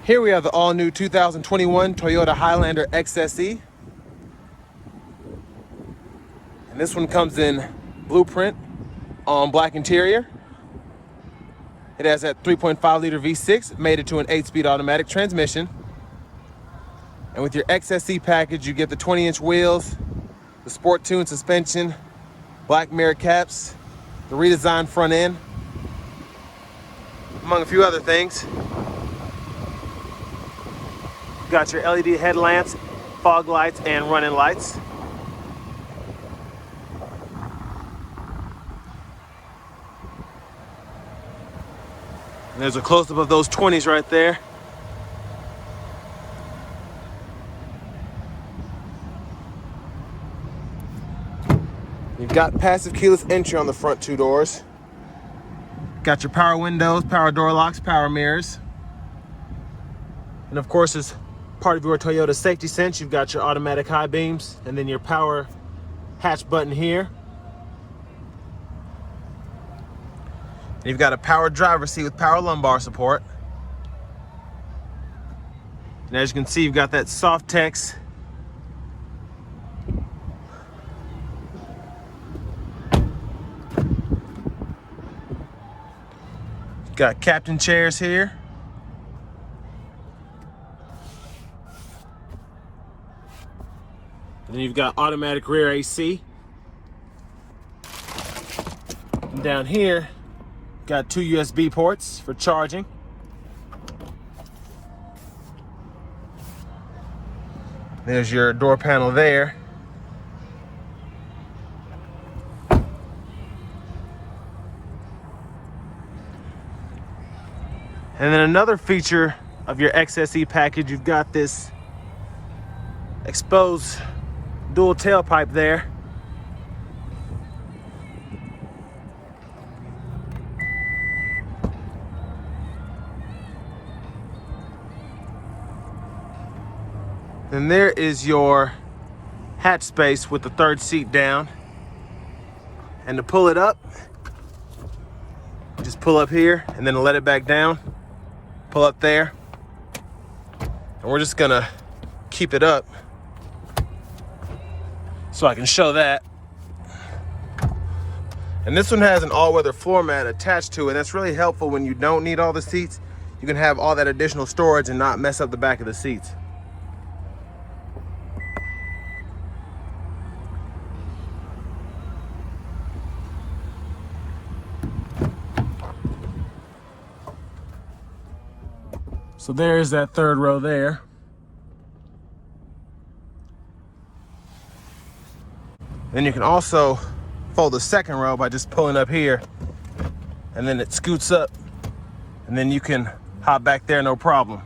Here we have the all-new 2021 Toyota Highlander XSE. And this one comes in blueprint on black interior. It has that 3.5-liter V6, made it to an 8-speed automatic transmission. And with your XSE package, you get the 20-inch wheels, the sport tune suspension, black mirror caps, the redesigned front end, among a few other things. Got your LED headlamps, fog lights, and running lights. And there's a close-up of those 20s right there. You've got passive keyless entry on the front two doors. Got your power windows, power door locks, power mirrors. And of course, as part of your Toyota safety sense, you've got your automatic high beams and then your power hatch button here. And you've got a power driver's seat with power lumbar support. And as you can see, you've got that soft text got captain chairs here. And then you've got automatic rear AC. And down here, got two USB ports for charging. There's your door panel there. And then another feature of your XSE package, you've got this exposed dual tailpipe there. Then there is your hatch space with the third seat down. And to pull it up, just pull up here and then let it back down. Pull up there. And we're just gonna keep it up so I can show that. And this one has an all-weather floor mat attached to it. That's really helpful when you don't need all the seats. You can have all that additional storage and not mess up the back of the seats. So there's that third row there. Then you can also fold the second row by just pulling up here, and then it scoots up, and then you can hop back there no problem.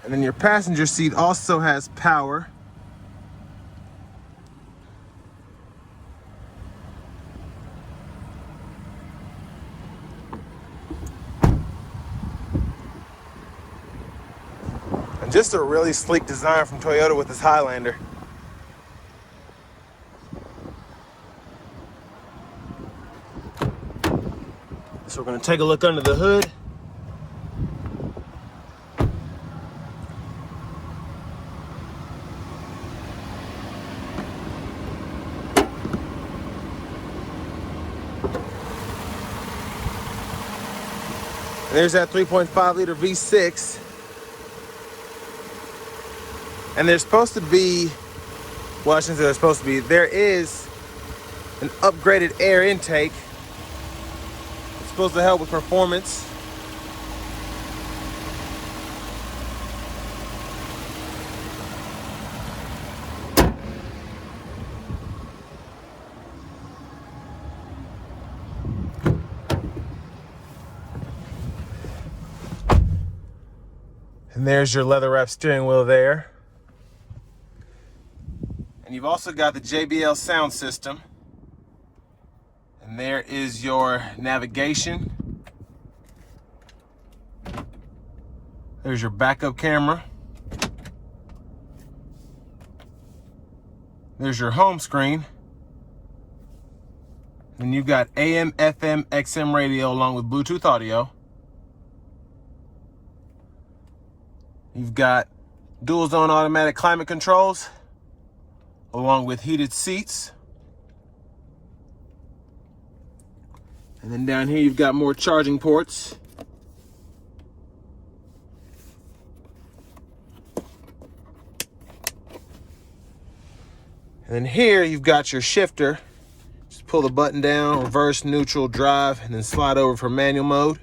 And then your passenger seat also has power. Just a really sleek design from Toyota with this Highlander. So we're going to take a look under the hood. And there's that 3.5-liter V6. And there's supposed to be, well, I shouldn't say there's supposed to be, there is an upgraded air intake. It's supposed to help with performance. And there's your leather wrapped steering wheel there. And you've also got the JBL sound system. And there is your navigation. There's your backup camera. There's your home screen. And you've got AM, FM, XM radio along with Bluetooth audio. You've got dual zone automatic climate controls along with heated seats. And then down here you've got more charging ports. And then here you've got your shifter. Just pull the button down, reverse, neutral, drive, and then slide over for manual mode.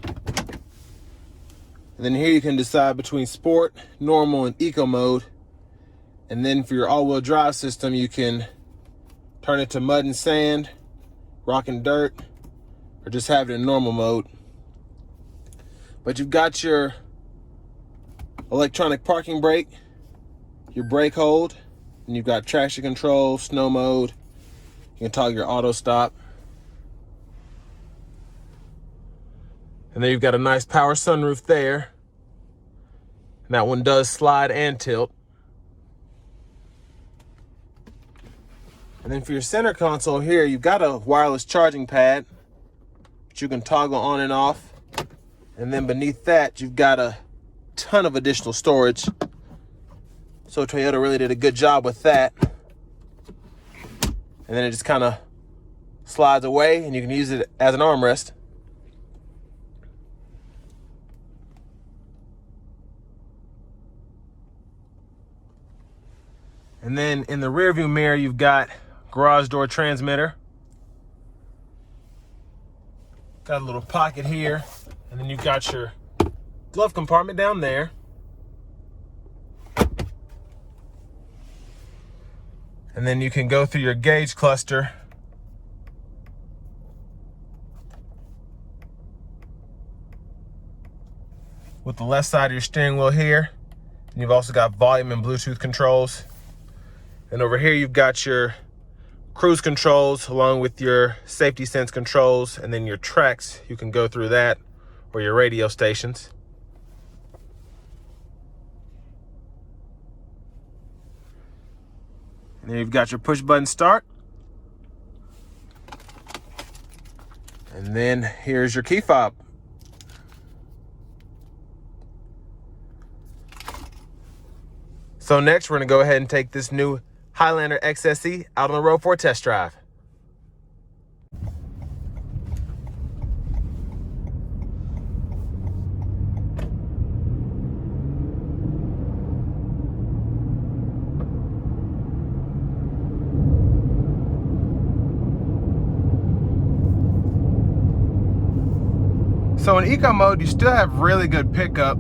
And then here you can decide between sport, normal, and eco mode. And then for your all-wheel drive system, you can turn it to mud and sand, rock and dirt, or just have it in normal mode. But you've got your electronic parking brake, your brake hold, and you've got traction control, snow mode. You can toggle your auto stop. And then you've got a nice power sunroof there. And that one does slide and tilt. And then for your center console here, you've got a wireless charging pad, which you can toggle on and off. And then beneath that, you've got a ton of additional storage. So Toyota really did a good job with that. And then it just kind of slides away and you can use it as an armrest. And then in the rear view mirror, you've got garage door transmitter. Got a little pocket here. And then you've got your glove compartment down there. And then you can go through your gauge cluster. With the left side of your steering wheel here. And you've also got volume and Bluetooth controls. And over here you've got your cruise controls along with your safety sense controls, and then your tracks, you can go through that, or your radio stations. And then you've got your push button start. And then here's your key fob. So next we're gonna go ahead and take this new Highlander XSE out on the road for a test drive. So in eco mode, you still have really good pickup.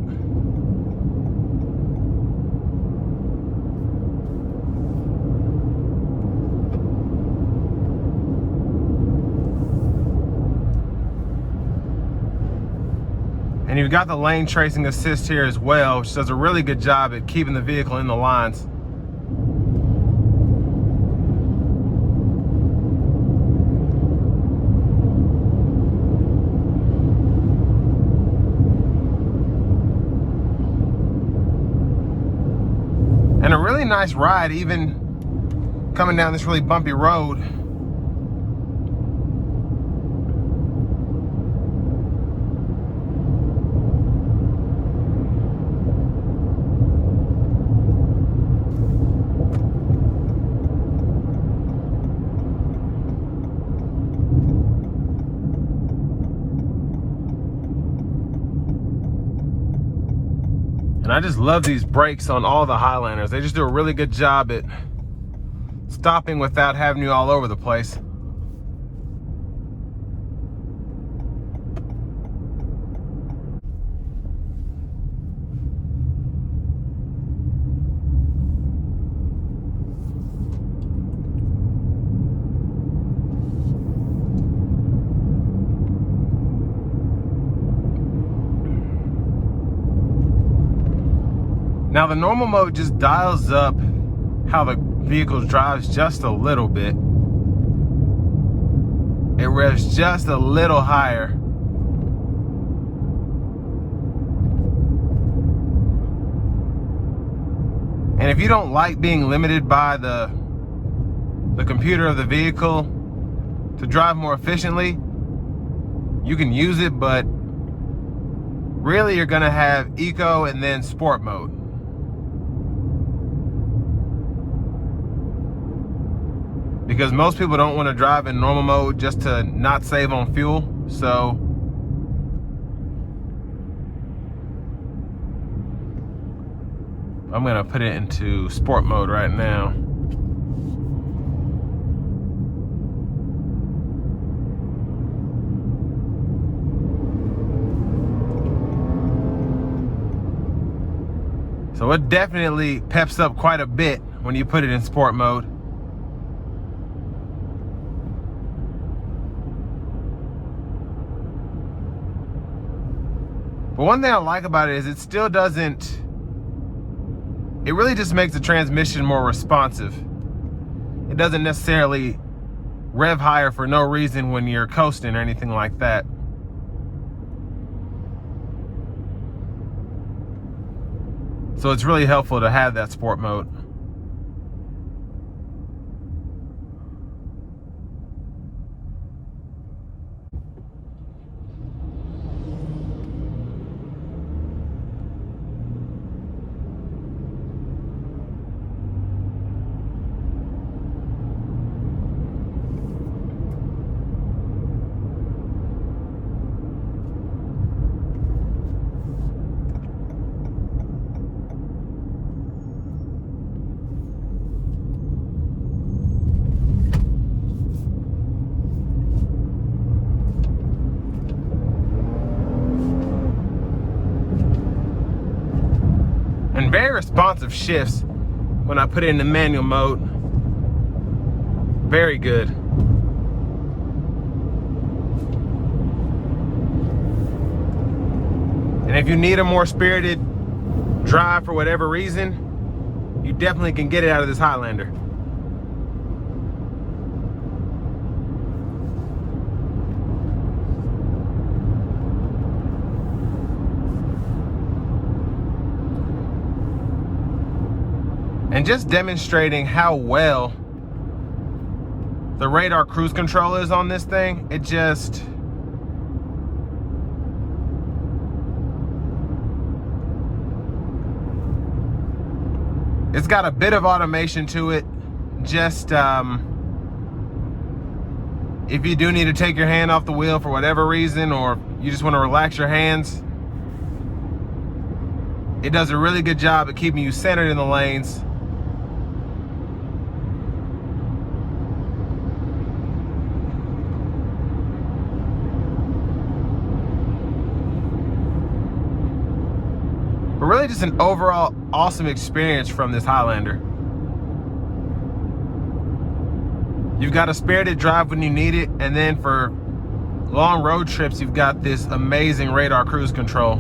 And you've got the lane tracing assist here as well, which does a really good job at keeping the vehicle in the lines. And a really nice ride, even coming down this really bumpy road. And I just love these brakes on all the Highlanders. They just do a really good job at stopping without having you all over the place. Now the normal mode just dials up how the vehicle drives just a little bit. It revs just a little higher. And if you don't like being limited by the computer of the vehicle to drive more efficiently, you can use it, but really you're gonna have eco and then sport mode. Because most people don't want to drive in normal mode just to not save on fuel. So I'm gonna put it into sport mode right now. So it definitely peps up quite a bit when you put it in sport mode. But one thing I like about it is it still doesn't, it really just makes the transmission more responsive. It doesn't necessarily rev higher for no reason when you're coasting or anything like that. So it's really helpful to have that sport mode. And very responsive shifts when I put it in the manual mode. Very good. And if you need a more spirited drive for whatever reason, you definitely can get it out of this Highlander. And just demonstrating how well the radar cruise control is on this thing, it just, it's got a bit of automation to it. Just if you do need to take your hand off the wheel for whatever reason, or you just want to relax your hands, it does a really good job at keeping you centered in the lanes. But really just an overall awesome experience from this Highlander. You've got a spirited drive when you need it, and then for long road trips, you've got this amazing radar cruise control.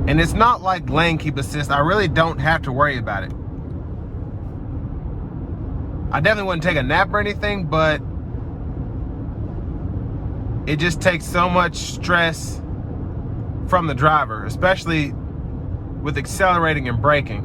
And it's not like lane keep assist. I really don't have to worry about it. I definitely wouldn't take a nap or anything, but it just takes so much stress from the driver, especially with accelerating and braking.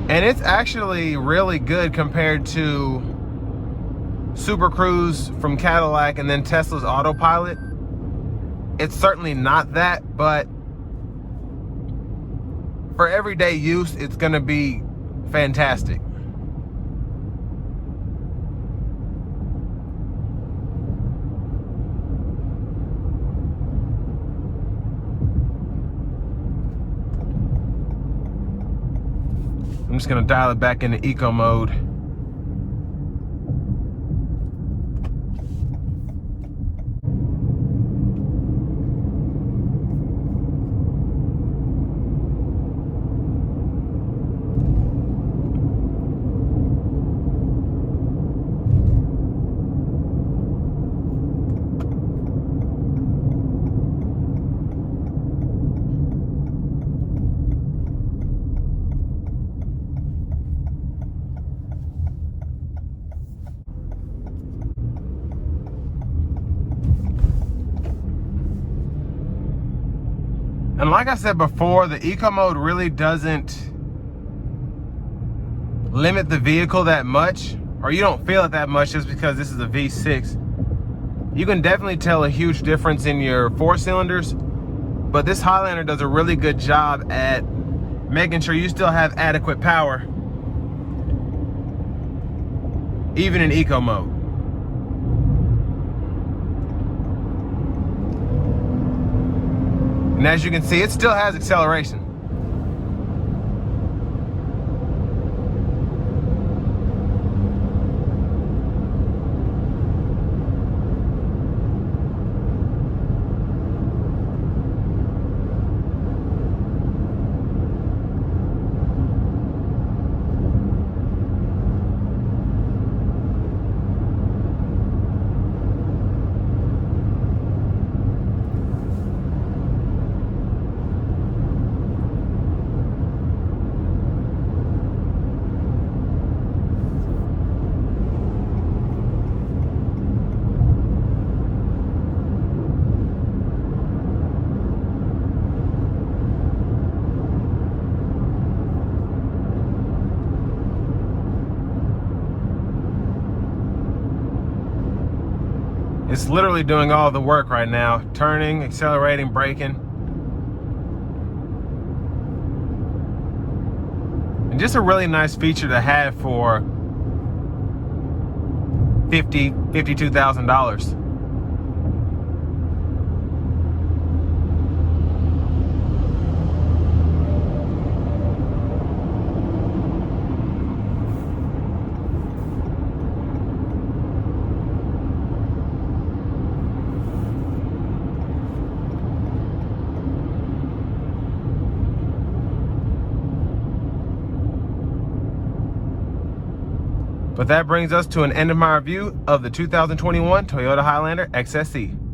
And it's actually really good compared to Super Cruise from Cadillac and then Tesla's Autopilot. It's certainly not that, but for everyday use, it's gonna be fantastic. I'm just gonna dial it back into eco mode. And like I said before, the eco mode really doesn't limit the vehicle that much, or you don't feel it that much just because this is a V6. You can definitely tell a huge difference in your 4 cylinders, but this Highlander does a really good job at making sure you still have adequate power, even in eco mode. And as you can see, it still has acceleration. It's literally doing all the work right now, turning, accelerating, braking. And just a really nice feature to have for $52,000. But that brings us to an end of my review of the 2021 Toyota Highlander XSE.